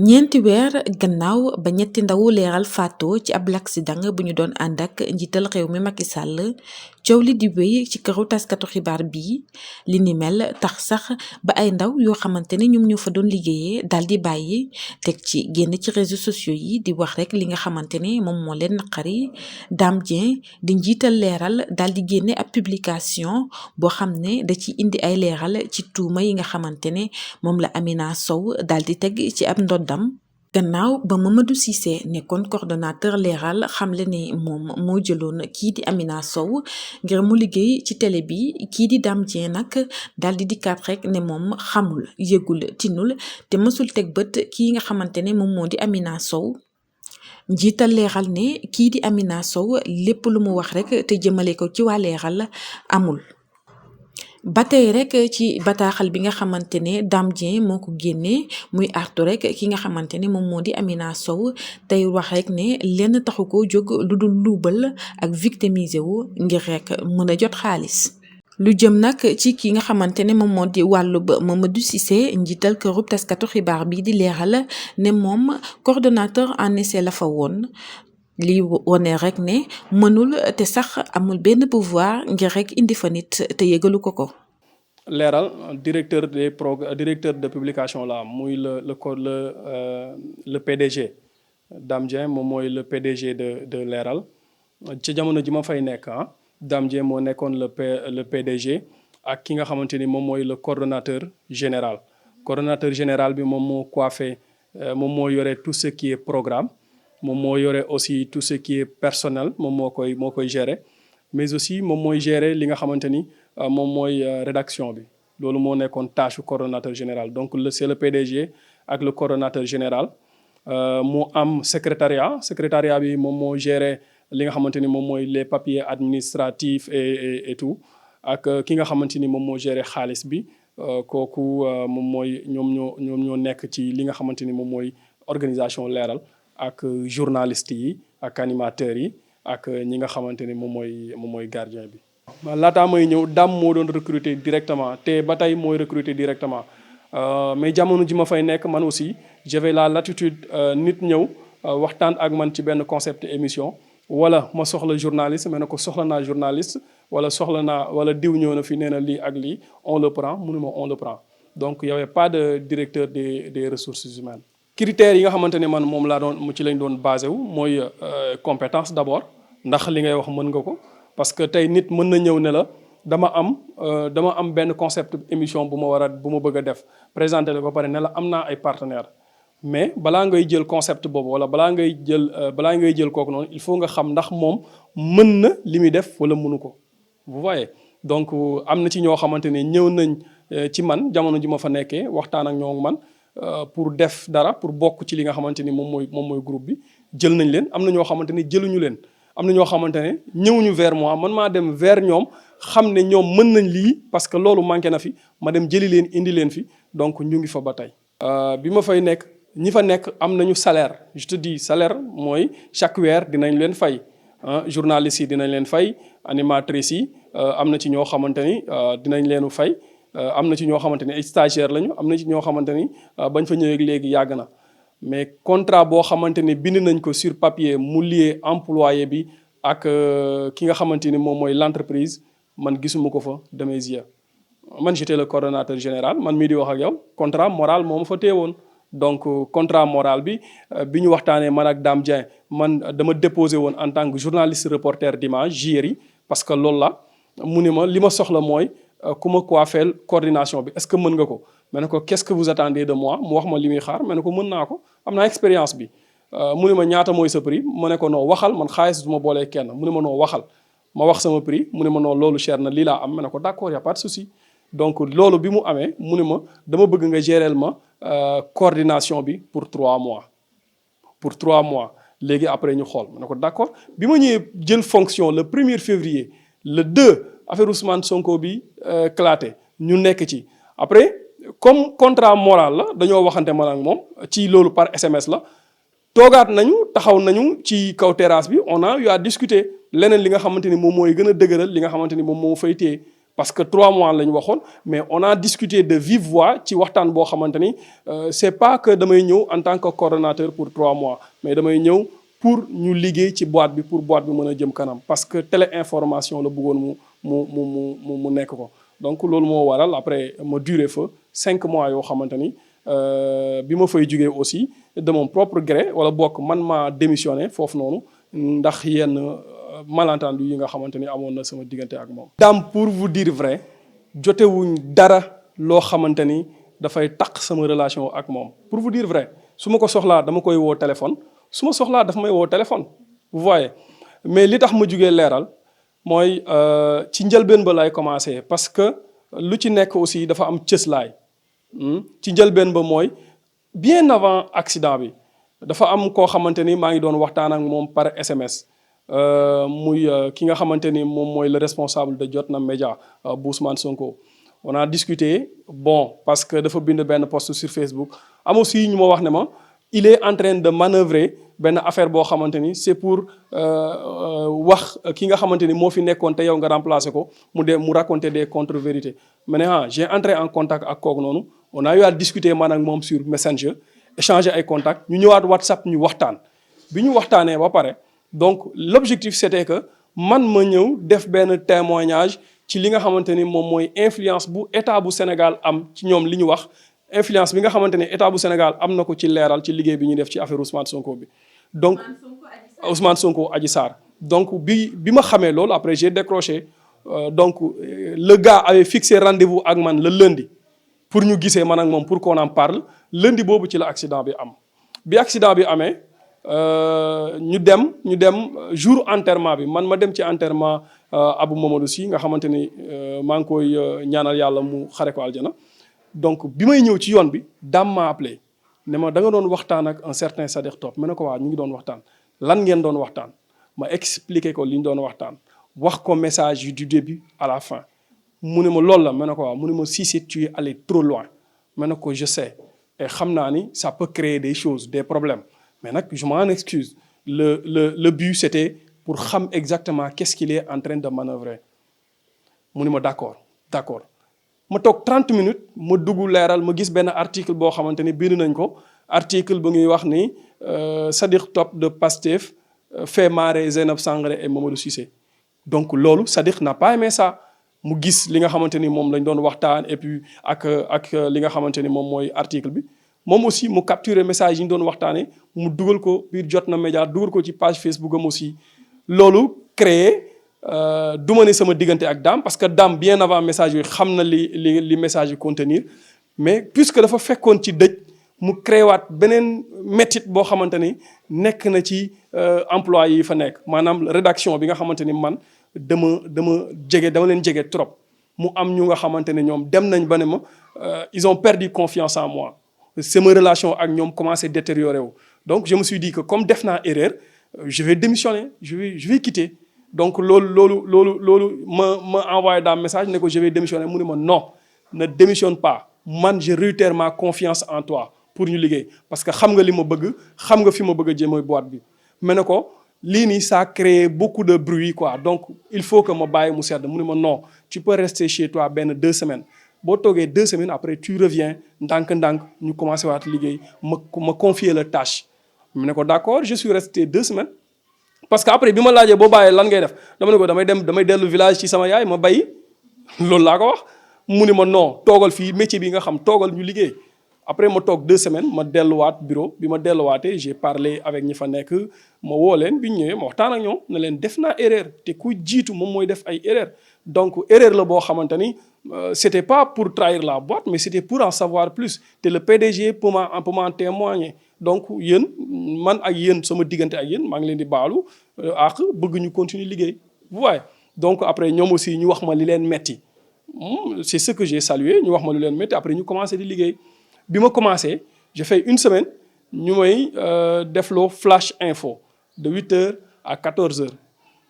ñeenti weer gannaaw ba ñetti ndawu leeral faatoo ci ab l'accident bu ñu doon ànd ak njiital réew mi Macky Sall coow li di wéy ci këru taskatu xibaar bii li ni mel tax sax ba ay ndaw yoo xamante ne ñoom ñoo fa doon liggéeyee daal di bàyyi teg ci génn ci réseaux sociaux yi di wax rek li nga xamante ne moom moo leen naqari. Dame Dieng di njiital leeral daal di génne ab publication boo xam ne da ci indi ay leeral ci tuuma yi nga xamante ne moom la Amina Sow daal di teg ci ab ndoddam gannaaw ba Mamadou Cissé nekkoon coordonnateur leeral xamle ne moom moo jëloon kii di Amina Sow ngir mu liggéey ci télé bi. Kii di Dame Dieng nag daal di dikkaat rek ne moom xamul yëgul tinul te mësul teg bët kii nga xamante ne moom moo di Amina Sow. Njiital leeral ne kii di Amina Sow lépp lu mu wax rek te jëmale ko ci waa leeral amul. ba tey rek ci bataaxal bi nga xamante ne Dame Dieng moo ko génnee muy artu rek ki nga xamante ne moom moo di Amina Sow tey wax rek ne lenn taxu ko jóg lu dul luubal ak victimiser wu ngir rek mën a jot xaalis. lu jëm nag ci ki nga xamante ne moom moo di wàllu ba Mamadou Cissé njiital këru taskatu xibaar bi di leeral ne moom coordonnateur en essai la fa woon. lii wone rek ne mënul te sax amul benn pouvoir ngir rek indi fa nit te yëgalu ko ko. leeral directeur de publication la muy le PDG Dame Dieng moom mooy le PDG de leeral ci jamono ji ma fay nekk Dame Dieng moo nekkoon le PDG ak ki nga xamante ni moom mooy le coordonnateur général. coordonnateur général bi moom moo coiffé moom moo yore tout ce qui est programme. moom moo yore aussi tout ce qui est personnel moom moo koy gérer mais aussi moom mooy gérer li nga xamante ni moom mooy rédaction bi loolu moo nekkoon tâche coordonnateur général. donc c'est le PDG ak le coordonnateur général moo am secrétariat bi moom moo gérer li nga xamante ni moom mooy les papiers administratifs et tout ak ki nga xamante ni moom moo gérer xaalis bi kooku moom mooy ñoom ñoo nekk ci li nga xamante ni moom mooy organisation leeral. ak journalistes yi ak animateurs yi ak ñi nga xamante ni moom mooy gardien bi. laataa may ñëw Dame moo doon recruter directement te ba tey mooy recruter directement mais jamono ji ma fay nekk man aussi j'avais la latitude nit ñëw waxtaan ak man ci benn concept émission wala ma soxla journaliste mais ne ko soxla naa journaliste wala diw ñëw na fi nee na lii ak lii on le prend mu ne ma on le prend donc y avait pas de directeur des ressources humaines. critères yi nga xamante ne man moom laa doon ci lañ doon basé wu mooy compétence d'abord ndax li ngay wax mën nga ko parce que tey nit mën na ñëw ne la dama am benn concept émission bu ma bëgg a def présenter la ba pare ne la am naa ay partenaires mais balaa ngay jël concept boobu wala balaa ngay jël kooku noonu il faut nga xam ndax moom mën na li muy def wala mënu ko vous voyez. donc am na ci ñoo xamante ne ñëw nañ ci man jamono ji ma fa nekkee waxtaan ak ñoo man. pour def dara pour bokk ci li nga xamante ni moom mooy groupe bi jël nañ leen am na ñoo xamante ni jëluñu leen am na ñoo xamante ne ñëwuñu vers moi man maa dem vers ñoom xam ne ñoom mën nañ lii parce que loolu manqué na fi ma dem jëli leen indi leen fi donc ñu ngi fa ba tey. bi ma fay nekk ñi fa nekk am nañu salaire je te dis salaire mooy chaque weer dinañ leen fay journalistes yi dinañ leen fay animatrices yi am na ci ñoo xamante ni dinañ leenu fay. am na ci ñoo xamante ni ay stagiaires lañu am na ci ñoo xamante ni bañ fa ñëwee léegi yàgg na mais contrat boo xamante ni bind nañ ko sur papier mu lié employé bi ak ki nga xamante ni moom mooy l'entreprise man gisuma ko fa de mes yeux. man j'étais le coordonnateur général man mii di wax ak yow contrat moral moo ma fa téewoon donc contrat moral bi bi ñu waxtaanee man ak Dame Dieng man dama déposé woon en tant que journaliste reporter d'image JRI parce que loolu la mu ne ma li ma soxla mooy. ku ma coiffeel coordination bi est-ce que mën nga ko ma ne ko qu'est-ce que vous attendez de moi mu wax ma li muy xaar ma ne ko mën naa ko am naa expérience bi mu ne ma ñaata mooy sa prix ma ne ko non waxal man xaalis du ma boolee kenn mu ne ma non waxal ma wax sama prix mu ne ma non loolu cher na lii laa am ma ne ko d'accord y a pas de souci donc loolu bi mu amee mu ne ma dama bëgg nga gérer ma coordination bi pour 3 mois léegi après ñu xool ma ne ko d'accord bi ma ñëwee jël fonction le 1er février le 2 affaire Ousmane Sonko bi éclaté ñu nekk ci après comme contrat moral la dañoo waxante man ak moom ci loolu par SMS la toogaat nañu taxaw nañu ci kaw terrasse bi on a eu à discuter leneen li nga xamante ni moom mooy gën a dëgëral li nga xamante ni moom moo fay téye parce que 3 mois la ñu waxoon mais on a discuté de vive voix ci waxtaan boo xamante ni c'est pas que damay ñëw en tant que coordonnateur pour 3 mois mais damay ñëw pour ñu liggéey ci boîte bi pour boîte bi mën a jëm kanam parce que téléinformation la bëggoon mu nekk ko donc loolu moo waral après ma duré fa 5 mois yoo xamante ni bi ma fay jugee aussi de mon propre gré wala bokk man maa démissionné foofu noonu ndax yenn malentendu yi nga xamante ni amoon na sama diggante ak moom. Dame pour vous dire vrai jotewuñ dara loo xamante ni dafay taq sama relation ak moom pour vous dire vrai su ma ko soxlaa dama koy woo téléphone su ma soxlaa dafa may woo téléphone vous voyez mais li tax ma jugee leeral mooy ci njëlbeen ba lay commencé parce que lu ci nekk aussi dafa am cëslaay ci njëlbeen ba mooy bien avant accident bi dafa am koo xamante ni maa ngi doon waxtaan ak moom par SMS. muy ki nga xamante ni moom mooy le responsable de Jotna Média bu Ousmane Sonko on a discuté bon parce que dafa bind benn post sur Facebook am aussi ñu ma wax ne ma il est en train de manœuvrer benn affaire boo xamante ni c'est pour wax ki nga xamante ni moo fi nekkoon te yow nga remplacer ko mu raconter des contre-vérités mais j'ai entré en contact ak kooku noonu on a eu à discuter man ak moom sur Messenger échanger ay contacts ñu ñëwaat WhatsApp ñu waxtaan bi ñu waxtaanee ba pare. Donc l'objectif c'était que man ma ñëw def benn témoignage ci li nga xamante ni moom mooy influence bu état bu Sénégal am ci ñoom li ñu wax influence bi nga xamante ni état bu Sénégal am na ko ci leeral ci liggéey bi ñuy def ci affaire Ousmane Sonko bi. Donc Ousmane Sonko Adji Sarr donc bi ma xamee loolu après j'ai décroché donc le gars avait fixé rendez-vous ak man le lundi pour ñu gisee man ak moom pour qu'on en parle lundi boobu ci la accident bi am bi accident bi amee. ñu dem jour enterrement bi man ma dem ci enterrement Abou Mamadou Sy nga xamante ni maa ngi koy ñaanal yàlla mu xare ko aljana donc bi may ñëw ci yoon bi Dame m'a appelé ne ma da nga doon waxtaan ak un certain Sadikh Top ma ne ko waa ñu ngi doon waxtaan lan ngeen doon waxtaan ma expliqué ko li ñu doon waxtaan wax ko message yi du début à la fin mu ne ma loolu la ma ne ko waaw mu ne ma si tu es allé trop loin ma ne ko je sais et xam naa ni ça peut créer des choses des problèmes mais nag je m'en excuse le but c'était pour xam exactement qu'est-ce qu'il est en train de manœuvrer mu ni ma d'accord ma toog 30 minutes ma dugg leeral ma gis benn article boo xamante ni bind nañ ko article ba ngi wax ni Sadikh Top de Pastef fait marrer Zeynab Sangaré et Mamadou Cissé donc loolu Sadikh n'a pas aimé ça mu gis li nga xamante ni moom lañ doon waxtaan et puis ak li nga xamante ni moom mooy article bi moom aussi mu capturer message yi ñu doon waxtaanee mu dugal ko biir Jotna Média dugal ko ci page Facebook am aussi loolu créé du ma ne sama diggante ak Dame parce que Dame bien avant message yooyu xam na li message yi contenir mais puisque dafa fekkoon ci dëj mu créé waat beneen métit boo xamante ni nekk na ci employé yi fa nekk maanaam rédaction bi nga xamante ni man dama leen jege trop mu am ñu nga xamante ne ñoom dem nañ ba ne ma ils ont perdu confiance en moi. sama relation ak ñoom commencé détériorer wu donc je me suis dit que comme def naa erreur je vais démissionner je vais quitter donc loolu ma envoyé dans message ne ko je vais démissionner mu ne ma non ne démissionne pas man je réitère ma confiance en toi pour ñu liggéey parce que xam nga li ma bëgg xam nga fi ma bëgg a jëmee boîte bi mais ne ko lii nii ça a créé beaucoup de bruit quoi donc il faut que ma bàyyi mu sedd mu ne ma non tu peux rester chez toi 2 semaines boo toogee 2 semaines après tu reviens ndànk ñu commencé waat liggéey ma confier la tâche mu ne ko d'accord je suis resté 2 semaines parce que après bi ma laajee boo bàyyee lan ngay def dama ne ko damay dellu village ci sama yaay ma bay loolu laa ko wax mu ne ma non toogal fii métier bi nga xam toogal ñu liggéey après ma toog 2 semaines ma delluwaat bureau bi ma delluwaatee j'ai parlé avec ñi fa nekk ma woo leen bi ñu ñëwee ma waxtaan ak ñoom ne leen def naa erreur te ku jiitu moom mooy def ay erreur donc erreur la boo xamante ni c'était pas pour trahir la boîte mais c'était pour en savoir plus te le PDG peut m'en témoigner donc yéen man ak yéen sama diggante ak yéen maa ngi leen di baalu ak bëgg ñu continuer liggéey vous voyez donc après ñoom aussi ñu wax ma li leen metti c'est ce que j'ai salué ñu wax ma lu leen metti après ñu commencé di liggéey bi ma commencé j'ai fait 1 semaine ñu may defloo flash info de 8h à 14h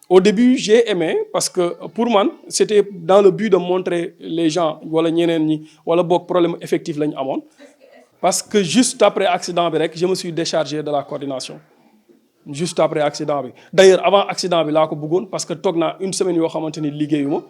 au début j'ai aimé parce que pour man c'était dans le but de montrer les gens wala ñeneen ñi wala boog problème effectif la ñu amoon parce que juste après accident bi rek je me suis déchargé de la coordination juste après accident bi d'ailleurs avant accident bi laa ko bëggoon parce que toog naa 1 semaine yoo xamante ni liggéeyuma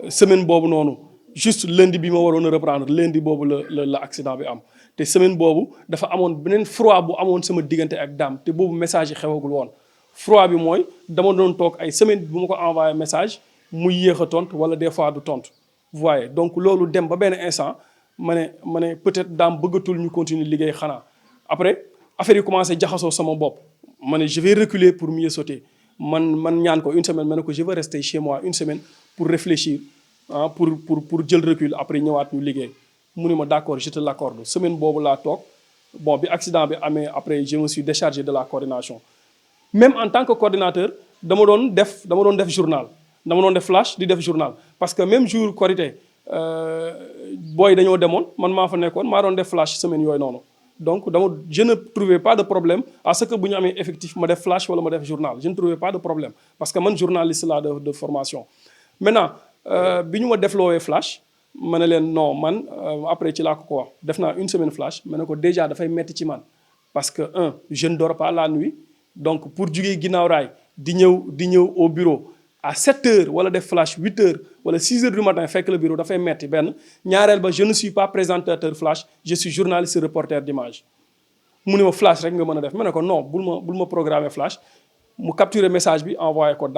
semaine boobu noonu juste lundi bi ma waroon a reprendre lundi boobu la accident bi am te semaine boobu dafa amoon beneen froid bu amoon sama diggante ak Dame te boobu message yi xewagul woon froid bi mooy dama doon toog ay semaine bu ma ko envoyé message muy yéex a tontu wala des fois du tontu vous voyez donc loolu dem ba benn instant ma ne peut-être Dame bëggatul ñu continuer liggéey xanaa après affaire yi commencé jaxasoo sama bopp ma ne je vais reculer pour mieux sauter man ñaan ko une semaine ma ne ko je vais rester chez moi une semaine pour réfléchir pour jël recul après ñëwaat ñu liggéey mu ne ma d'accord je te l'accorde semaine boobu laa toog bon bi accident bi amee après je me suis déchargé de la coordination même en tant que coordinateur dama doon def journal dama doon def flash di def journal parce que même jour Korité booy dañoo demoon man maa fa nekkoon maa doon def flash semaine yooyu noonu donc je ne trouvais pas de problème à ce que bu ñu amee effectif ma def flash wala ma def journal je ne trouvais pas de problème parce que man journaliste laa de formation maintenant bi ñu ma defloowee flash ma ne leen non man après ci laa ko wax def naa une semaine flash ma ne ko déjà dafay metti ci man parce que je ne dors pas la nuit donc pour jugee ginnaaw raay di ñëw au bureau à 7 heures wala def flash 8 heures wala 6 heures du matin fekk le bureau dafay metti benn ñaareel ba je ne suis pas présentateur flash je suis journaliste reporter d'image mu ne ma flash rek nga mën a def ma ne ko non bul ma programmer flash mu capturer message bi envoyé ko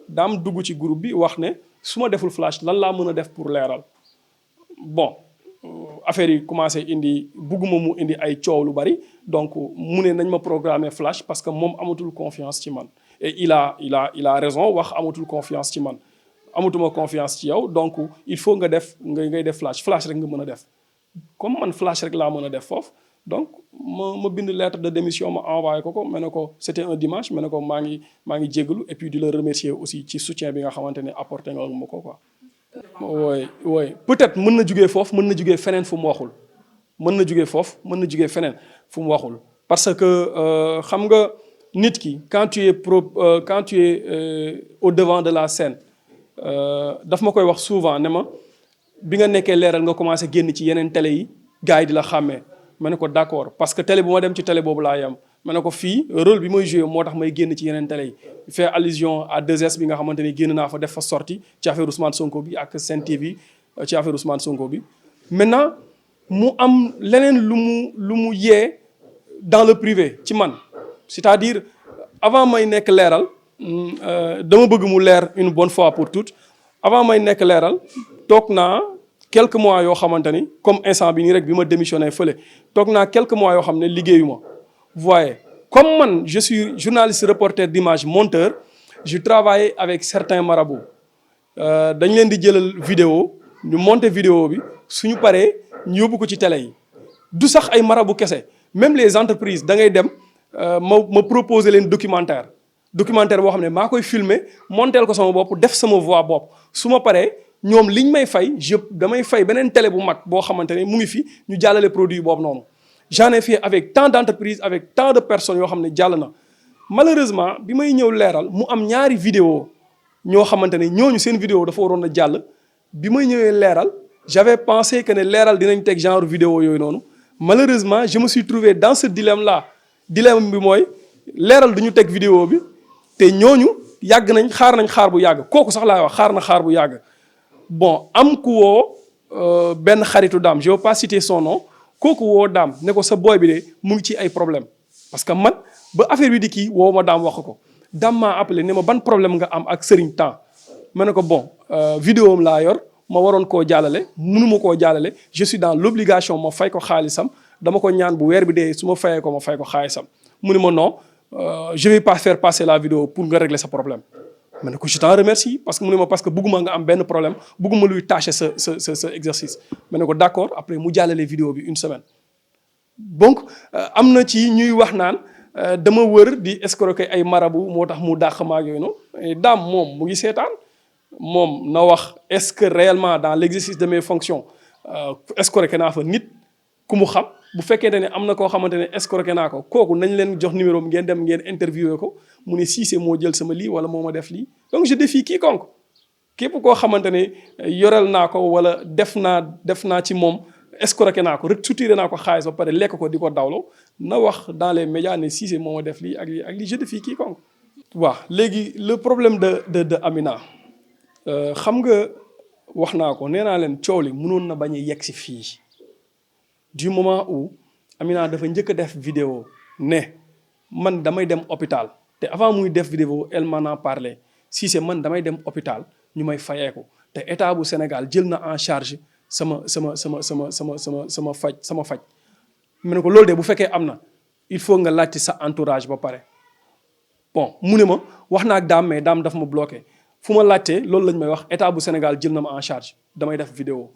Dame dugg ci groupe bi wax ne su ma deful flash lan laa mën a def pour leeral bon affaire yi commencé bugguma mu indi ay coow lu bari donc mu ne nañ ma programmer flash parce que moom amatul confiance ci man et il a raison wax amatul confiance ci man amatuma confiance ci yow donc il faut ngay def flash rek nga mën a def comme man flash rek laa mën a def foofu donc ma bind lettre de démission ma envoyé ko ma ne ko c'était un dimanche ma ne ko maa ngi jégalu et puis di la remercier aussi ci soutien bi nga xamante ne apporté nga ma ko quoi. oui peut-être mën na jugee foofu mën na jugee feneen fu mu waxul mën na jugee foofu mën na jugee feneen fu mu waxul parce que xam nga nit ki quand tu es au devant de la scène daf ma koy wax souvent ne ma bi nga nekkee leeral nga commencé génn ci yeneen télé yi gars yi di la xàmmee ma ne ko d'accord parce que télé bu ma dem ci télé boobu laa yem ma ne ko fii rôle bi may joué moo tax may génn ci yeneen télé yi fait allusion à 2S bi nga xamante ni génn naa fa def fa sortie ci affaire Ousmane Sonko bi ak Sen TV ci affaire Ousmane Sonko bi maintenant mu am leneen lu mu yee dans le privé ci man c'est-à-dire avant may nekk leeral dama bëgg mu leer une bonne fois pour toutes avant may nekk leeral toog naa quelques mois yoo xamante ni comme instant bi nii rek bi ma démissionné fële toog naa quelques mois yoo xam ne liggéeyuma vous voyez comme man je suis journaliste reporter d'image monteur je travaille avec certains marabouts dañ leen di jëlal vidéo ñu monter vidéo bi suñu paree ñu yóbbu ko ci télé yi du sax ay marabout kese même les entreprises da ngay dem ma proposer leen documentaire boo xam ne maa koy filmer monteel ko sama bopp def sama voix bopp su ma paree ñoom liñ may fay damay fay beneen télé bu mag boo xamante ne mu ngi fi ñu jàllale produit boobu noonu j'en ai fait avec tant d'entreprises avec tant de personnes yoo xam ne jàll na malheureusement bi may ñëw leeral mu am ñaari vidéo ñoo xamante ne ñooñu seen vidéo dafa waroon a jàll bi may ñëwee leeral j'avais pensé que ne leeral dinañ teg genre vidéo yooyu noonu malheureusement je me suis trouvé dans ce dilemme là dilemme bi mooy leeral duñu teg vidéo bi te ñooñu yàgg nañ xaar bu yàgg kooku sax laay wax xaar bu yàgg bon am ku woo benn xaritu Dame je vais pas citer son nom kooku woo Dame ne ko sa boy bi de mu ngi ci ay problème parce que man ba affaire bi di kii woo ma Dame wax ko Dame maa appelé ne ma ban problème nga am ak Serigne Temps ma ne ko bon vidéo am laa yor ma waroon koo jàllale mënuma koo jàllale je suis dans l'obligation ma fay ko xaalisam dama ko ñaan bu weer bi dee su ma fayee ko ma fay ko xaalisam mu ne ma non je vais pas faire passer la vidéo pour nga régler sa problème ma ne ko je t'en remercie parce que mu ne ma parce que bëgguma nga am benn problème bëgguma luy tâcher sa exercice ma ne ko d'accord après mu jàllale vidéo bi une semaine donc am na ci ñuy wax naan dama wër di escroquer ay marabout moo tax mu dàq maag yooyu noonu Dame moom mu ngi seetaan moom na wax est-ce que réellement dans l'exercice de mes fonctions escroquer naa fa nit ku mu xam bu fekkente ne am na koo xamante ne escroquer naa ko kooku nañ leen jox numéro ngeen dem ngeen interviewer ko mu ne Cissé moo jël sama lii wala moo ma def lii donc je défie quiconque képp koo xamante ne yoreel naa ko wala def naa ci moom escroquer naa ko restituer naa ko xaalis ba pare lekk ko di ko dawlo na wax dans les médias ne Cissé moo ma def lii ak lii je défie quiconque. waaw léegi le problème de Amina xam nga wax naa ko nee naa leen coow li mënoon na bañ a yegg si fii du moment où Amina dafa njëkk a def vidéo ne man damay dem hôpital te avant muy def vidéo elle m'en a parlé si c'est man damay dem hôpital ñu may fayeeku te état bu Sénégal jël na en charge sama faj mu ne ko loolu de bu fekkee am na il faut nga laajte sa entourage ba pare bon mu ne ma wax naa ak daam mais daam daf ma bloqué fu ma laajtee loolu lañ may wax état bu Sénégal jël na ma en charge damay def vidéo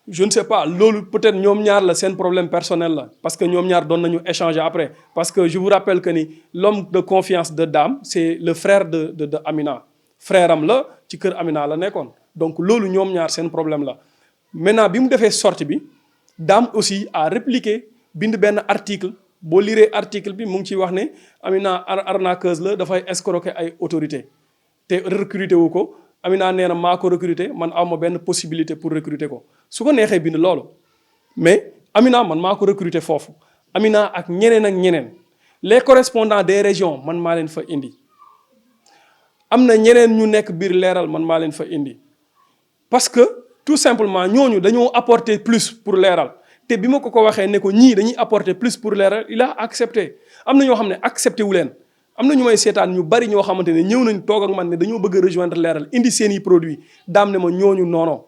je ne sais pas loolu peut-être ñoom ñaar la seen problème personnel la parce que ñoom ñaar doon nañu échanger après parce que je vous rappelle que ni l'homme de confiance de Dame c'est le frère de Amina frère am la ci kër Amina la nekkoon donc loolu ñoom ñaar seen problème la maintenant bi mu defee sortie bi Dame aussi a répliqué bind benn article boo liree article bi mu ngi ciy wax ne Amina arnaqueuse la dafay escroquer ay autorités te recruter wu ko Amina nee na maa ko recruter man aw ma benn possibilité pour recruter ko su ko neexee bind loolu mais Amina man maa ko recruter foofu Amina ak ñeneen les correspondants des régions man maa leen fa indi am na ñeneen ñu nekk biir leeral man maa leen fa indi parce que tout simplement ñooñu dañoo apporter plus pour leeral te bi ma ko waxee ne ko ñii dañuy apporter plus pour leeral il a accepté am na ñoo xam ne accepté wu leen am na ñu may seetaan ñu bari ñoo xamante ne ñëw nañ toog ak man ne dañoo bëgg a rejoindre leeral indi seeni produits daam ne ma ñooñu noono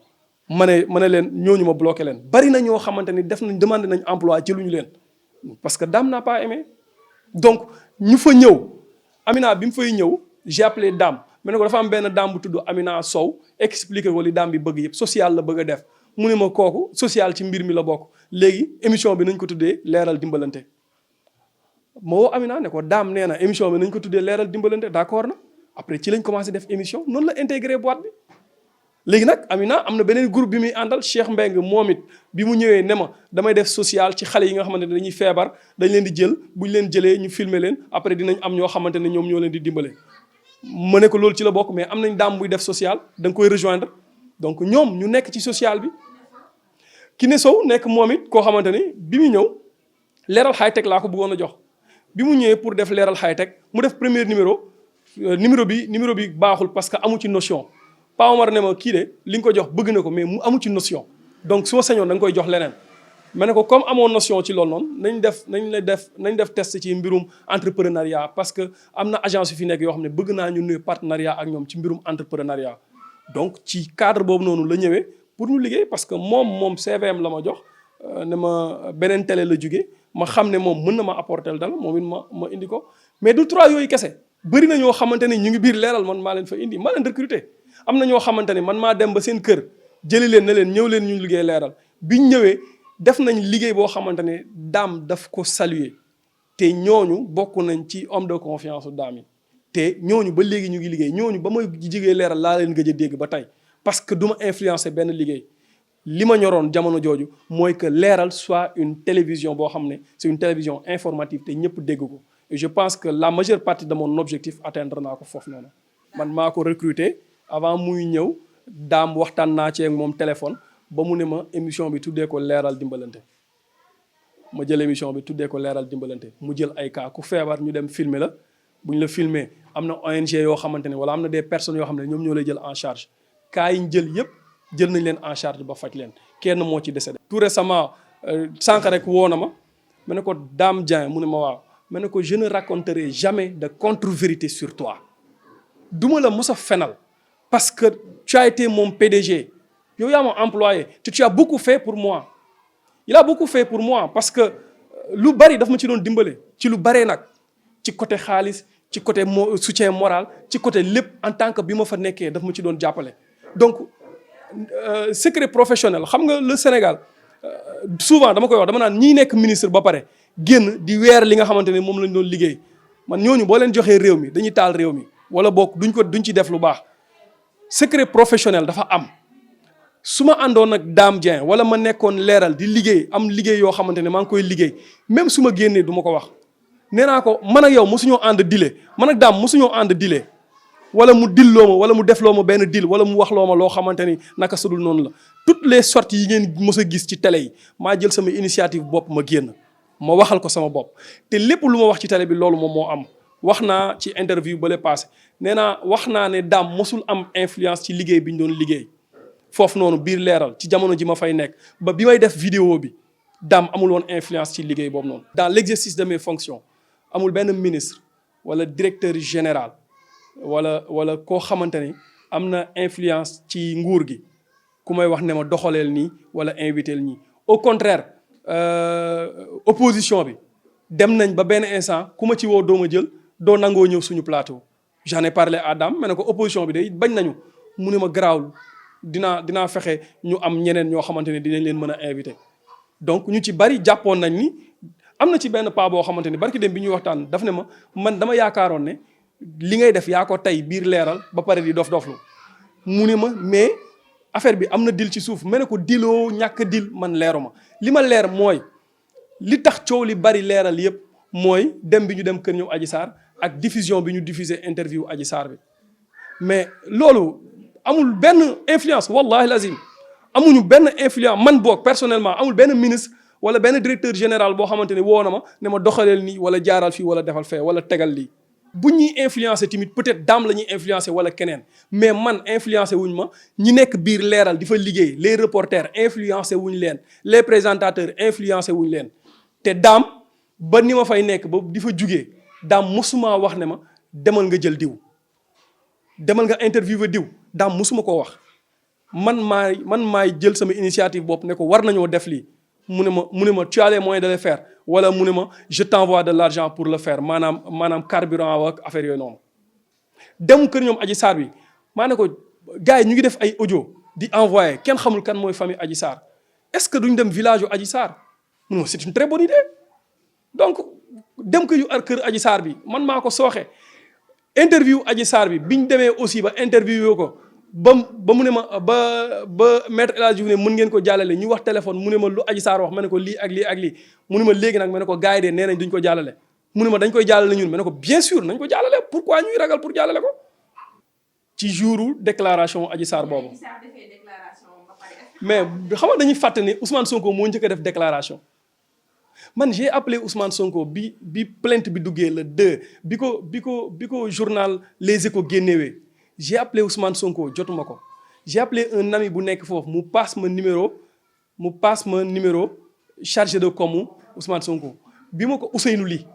ma ne leen ñooñu ma bloqué leen bari na ñoo xamante ni def nañ demandé nañ emploi jëluñu leen parce que Dame n'a pas aimé donc ñu fa ñëw Amina bi mu fay ñëw j'ai appelé Dame ma ne ko dafa am benn Dame bu tudd Amina Sow expliqué ko li Dame bi bëgg yëpp social la bëgg a def mu ne ma kooku social ci mbir mi la bokk léegi émission bi nañ ko tuddee leeral dimbalante ma woo Amina ne ko Dame nee na émission bi nañ ko tuddee leeral dimbalante d'accord na après ci lañ commencé def émission noonu la intégré boîte bi léegi nag Amina am na beneen groupe bi muy àndal Cheikh Mbengue moom it bi mu ñëwee ne ma damay def social ci xale yi nga xamante ne dañuy feebar dañ leen di jël bu ñu leen jëlee ñu filmer leen après dinañ am ñoo xamante ne ñoom ñoo leen di dimbale. ma ne ko loolu ci la bokk mais am nañ Dame buy def social da nga koy rejoindre donc ñoom ñu nekk ci social bi. Kiné Sow nekk moom it koo xamante ni bi mu ñëw leeral high tech laa ko bëggoon a jox bi mu ñëwee pour def leeral high tech mu def premier numéro bi baaxul parce que amu ci notion. Pa Omar ne ma kii de li nga ko jox bëgg na ko mais mu amu ci notion donc su ma sañoon da nga koy jox leneen ma ne ko comme amoo notion ci loolu noonu nañ def test ci mbirum entrepreneuriat parce que am na agence yu fi nekk yoo xam ne bëgg naa ñu nuyu partenariat ak ñoom ci mbirum entrepreneuriat donc ci cadre boobu noonu la ñëwee pour ñu liggéey parce que moom CVM la ma jox ne ma beneen télé la jóge ma xam ne moom mën na ma apporter dal moom it ma indi ko mais du 3 yooyu kese bëri na ñoo xamante ne ñu ngi biir leeral man maa leen fa indi maa leen recruter am na ñoo xamante ne man maa dem ba seen kër jëli leen ne leen ñëw leen ñu liggéey leeral biñ ñëwee def nañ liggéey boo xamante ne Dame daf ko saluer te ñooñu bokk nañ ci homme de confiance u Dame yi te ñooñu ba léegi ñu ngi liggéey ñooñu ba may jigéey leeral laa leen gëj a dégg ba tey parce que du ma influencer benn liggéey li ma ñoroon jamono jooju mooy que leeral soit une télévision boo xam ne c'est une télévision informative te ñëpp dégg ko et je pense que la majeure partie de mon objectif atteindre naa ko foofu noonu man maa ko recruter avant muy ñëw Dame waxtaan naa ci ak moom téléphone ba mu ne ma émission bi tuddee ko leeral dimbalante ma jël émission bi tuddee ko leeral dimbalante mu jël ay cas ku feebar ñu dem filmer la bu ñu la filmer am na ONG yoo xamante ne wala am na des personnes yoo xam ne ñoom ñoo lay jël en charge cas yi ñu jël yëpp jël nañ leen en charge ba faj leen kenn moo ci décédé. tout récemment sànq rek woo na ma ne ko Dame Dieng mu ne ma waaw ma ne ko je ne raconterai jamais de contre-vérité sur toi duma la mos a fenal parce que tu as été mon PDG yow yaa ma employé te tu as beaucoup fait pour moi il a beaucoup fait pour moi parce que lu bari daf ma ci doon dimbale ci lu baree nag ci côté xaalis ci côté soutien moral ci côté lépp en tant que bi ma fa nekkee daf ma ci doon jàppale donc secret professionnel xam nga le Sénégal souvent dama koy wax dama naan ñiy nekk ministre ba pare génn di weer li nga xamante ne moom lañ doon liggéey man ñooñu boo leen joxee réew mi dañuy taal réew mi wala boog duñ ci def lu baax secret professionnel dafa am su ma àndoon ak Dame Dieng wala ma nekkoon leeral di liggéey am liggéey yoo xamante ne maa ngi koy liggéey même su ma génnee du ma ko wax nee naa ko man ak yow mosuñoo ànd dile man ak Dame mosuñoo ànd dile wala mu dilloo ma wala mu defloo ma benn dil wala mu waxloo ma loo xamante ni naka sudul noonu la toutes les sorties yi ngeen mës a gis ci télé yi maa jël sama initiative bopp ma génn ma waxal ko sama bopp te lépp lu ma wax ci télé bi loolu moom moo am wax naa ci interview ba le passé nee naa wax naa ne Dame mosul am influence ci liggéey bi ñu doon liggéey foofu noonu biir leeral ci jamono ji ma fay nekk ba bi may def vidéo bi Dame amul woon influence ci liggéey boobu noonu. dans l'exercice de mes fonctions amul benn ministre wala directeur général wala koo xamante ni am na influence ci nguur gi ku may wax ne ma doxaleel nii wala inviteel nii. au contraire opposition bi dem nañ ba benn instant ku ma ci woo doo ma jël doo nangoo ñëw suñu plateau. j'en ai parlé à Dame ma ne ko opposition bi day bañ nañu mu ne ma garaawul dinaa fexe ñu am ñeneen ñoo xamante ne dinañ leen mën a invité. donc ñu ci bari jàppoon nañ ni am na ci benn paa boo xamante ni barki dem bi ñuy waxtaan daf ne ma man dama yaakaaroon ne li ngay def yaa ko tey biir leeral ba pare di dof-doflu mu ne ma mais affaire bi am na dil ci suuf ma ne ko diloo ñàkk dil man leeruma li ma leer mooy li tax coow li bari leeral yëpp mooy dem bi ñu dem kër ñoom Adji Sarr ak diffusion bi ñu diffuser interview Adji Sarr bi mais loolu amul benn influence wallahi lazim amuñu benn influence man boog personnellement amul benn ministre wala benn directeur général boo xamante ne woo na ma ne ma doxaleel nii wala jaaral fii wala defal fee wala tegal lii. bu ñuy influencer tamit peut-être Dame la ñuy influencer wala keneen mais man influencer wuñ ma ñi nekk biir leeral di fa liggéey les reporters influencer wuñ leen les présentateurs influencer wuñ leen te Dame ba ni ma fay nekk ba di fa jugee Dame mosuma wax ne ma demal nga jël diw demal nga interviewer diw Dame mosuma koo wax. man maay jël sama initiative bopp ne ko war nañoo def lii mu ne ma tu as les moyens de le faire wala mu ne ma je t'envoie de l'argent pour le faire maanaam carburant ak affaire yooyu noonu. dem kër ñoom Adji Sarr bi maa ne ko gars yi ñu ngi def ay audio di envoyer kenn xamul kan mooy famille Adji Sarr est-ce que duñ dem village yu Adji Sarr mu ne ma c'est une très bonne idée donc dem kër Adji Sarr bi man maa ko sooxe interview Adji Sarr bi biñ demee aussi ba interview ko. ba mu ne ma ba maître El Hadji Diouf ne mën ngeen ko jàllale ñu wax téléphone mu ne ma lu Adji Sarr wax ma ne ko lii ak lii ak lii mu ne ma léegi nag ma ne ko gars yi de nee nañ duñ ko jàllale mu ne ma dañ koy jàllale ñun ma ne ko bien sûr nañ ko jàllale pourquoi ñuy ragal pour jàllale ko ci jouru déclaration Adji Sarr boobu. mais xam nga dañuy fàtte ne Ousmane Sonko moo njëkk a def déclaration man j'ai appelé Ousmane Sonko bi plainte bi duggee le 2 bi ko journal Les Échos génnewee j'ai appelé Ousmane Sonko jotuma ko j'ai appelé un ami bu nekk foofu mu passe ma numéro chargé de com Ousmane Sonko bi ma ko Ousseynou lii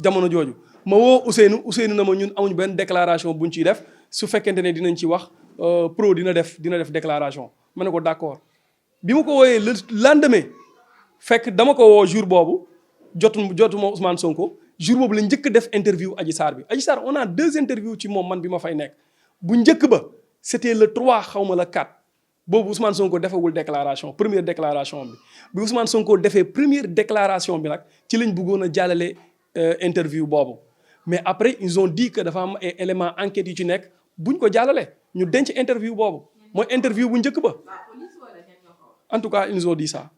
jamono jooju ma woo Ousseynou na ma ñun amuñu benn déclaration buñ ciy def su fekkente ne dinañ ci wax pro dina def déclaration ma ne ko d'accord bi ma ko wooyee le lendemain fekk dama ko woo jour boobu jotuma Ousmane Sonko jour boobu la njëkk def interview Adji Sarr bi Adji Sarr on a 2 interviews ci moom man bi ma fay nekk bu njëkk ba c'était le 3 xawma le 4 boobu Ousmane Sonko defagul déclaration première déclaration bi Ousmane Sonko defee première déclaration bi nag ci lañ bëggoon a jàllale interview boobu mais après ils ont dit que dafa am ay éléments enquête yu ci nekk buñ ko jàllale ñu denc interview boobu mooy interview bu njëkk ba en tout cas ils nous ont dit ça.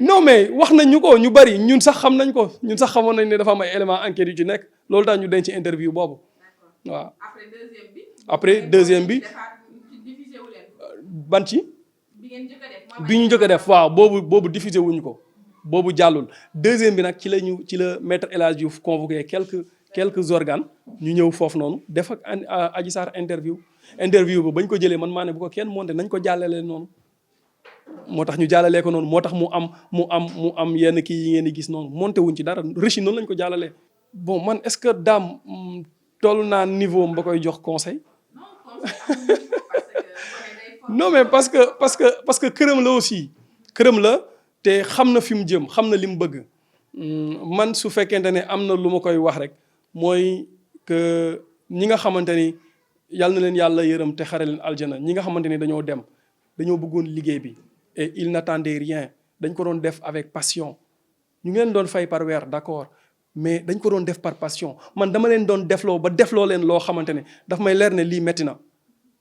non mais wax nañ ñu ko ñu bari ñun sax xam nañ ko ñun sax xamoon nañ ne dafa am ay éléments enquête yu ci nekk loolu tax ñu denc interview boobu waaw. après deuxième bi ban ci bi ñu njëkk a def waaw boobu diffusé wuñu ko boobu jàllul deuxième bi nag ci la maître El Hadji Diouf convoqué quelques organes ñu ñëw foofu noonu def ak Adji Sarr interview ba bañ ko jëlee man maa ne bu ko kenn monté nañ ko jàllale noonu. moo tax ñu jàllalee ko noonu moo tax mu am yenn kii yi ngeen di gis noonu monté wuñ ci dara reçu noonu lañ ko jàllalee. bon man est-ce que Dame toll naa niveau ba koy jox conseil. non mais parce que këram la aussi këram la te xam na fi mu jëm xam na li mu bëgg man su fekkente ne am na lu ma koy wax rek mooy que ñi nga xamante ni yal na leen yàlla yërëm te xare leen aljana ñi nga xamante ni dañoo bëggoon liggéey bi. et il n'attendait rien dañ ko doon def avec passion ñu ngi leen doon fay par weer d'accord mais dañ ko doon def par passion man dama leen doon defloo leen loo xamante ne daf may leer ne lii metti na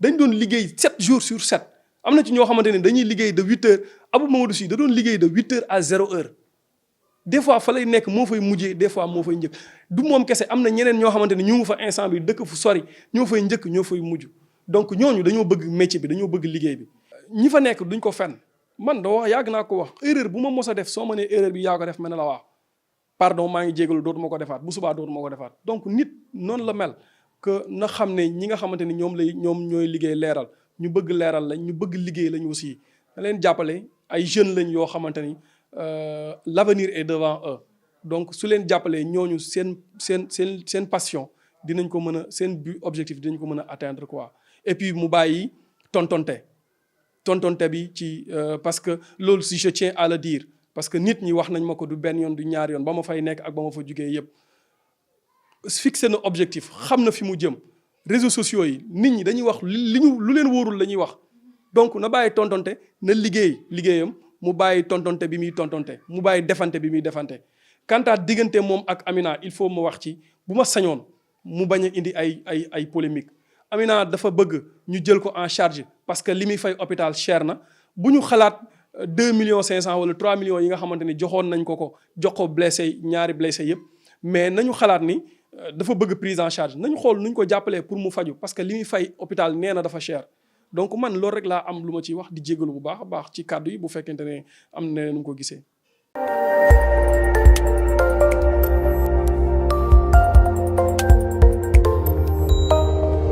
dañ doon liggéey 7 jours sur 7 am na ci ñoo xamante ne dañuy liggéey de 8 heures Abou Mamadou Sy da doon liggéey de 8 heures à 0 heure des fois fa lay nekk moo fay mujjee des fois moo fay njëkk du moom kese am na ñeneen ñoo xamante ne ñu ngi fa instant bi dëkk fu sori ñoo fay njëkk ñoo fay mujj donc ñooñu dañoo bëgg métier bi dañoo bëgg liggéey bi ñi fa nekk duñ ko fenn man da wax yàgg naa ko wax erreur bu ma mos a def soo ma nee erreur bi yaa ko def ma ne la waaw pardon maa ngi jégalu dootuma ko defaat bu subaa dootuma ko defaat donc nit noonu la mel que na xam ne ñi nga xamante ni ñoom ñooy liggéey leeral ñu bëgg leeral lañ ñu bëgg liggéey lañ aussi na leen jàppale ay jeunes lañ yoo xamante ni l'avenir est devant eux donc su leen jàppalee ñooñu seen passion dinañ ko mën a seen but objectif dinañ ko mën a atteindre quoi et puis mu bàyyi tontonte bi ci parce que loolu si je tiens à le dire parce que nit ñi wax nañ ma ko du benn yoon du ñaar yoon ba ma fay nekk ak ba ma fa jugee yëpp fixé na objectif xam na fi mu jëm réseaux sociaux yi nit ñi dañuy wax lu leen wóorul la ñuy wax donc na bàyyi tontonte na liggéeyam mu bàyyi tontonte bi muy tontonte mu bàyyi defante bi muy defante quant à diggante moom ak Amina il faut ma wax ci bu ma sañoon mu bañ a indi ay polémique Amina dafa bëgg ñu jël ko en charge parce que li muy fay hôpital cher na bu ñu xalaat 2,5 millions wala 3 millions yi nga xamante ni joxoon nañ ko jox ko blessé ñaari blessé yëpp mais nañu xalaat ni dafa bëgg prise en charge nañu xool nuñ ko jàppalee pour mu faju parce que li muy fay hôpital nee na dafa cher donc man loolu rek laa am lu ma ciy wax di jégalu bu baax a baax ci kàddu yi bu fekkente ne am na nu mu ko gisee.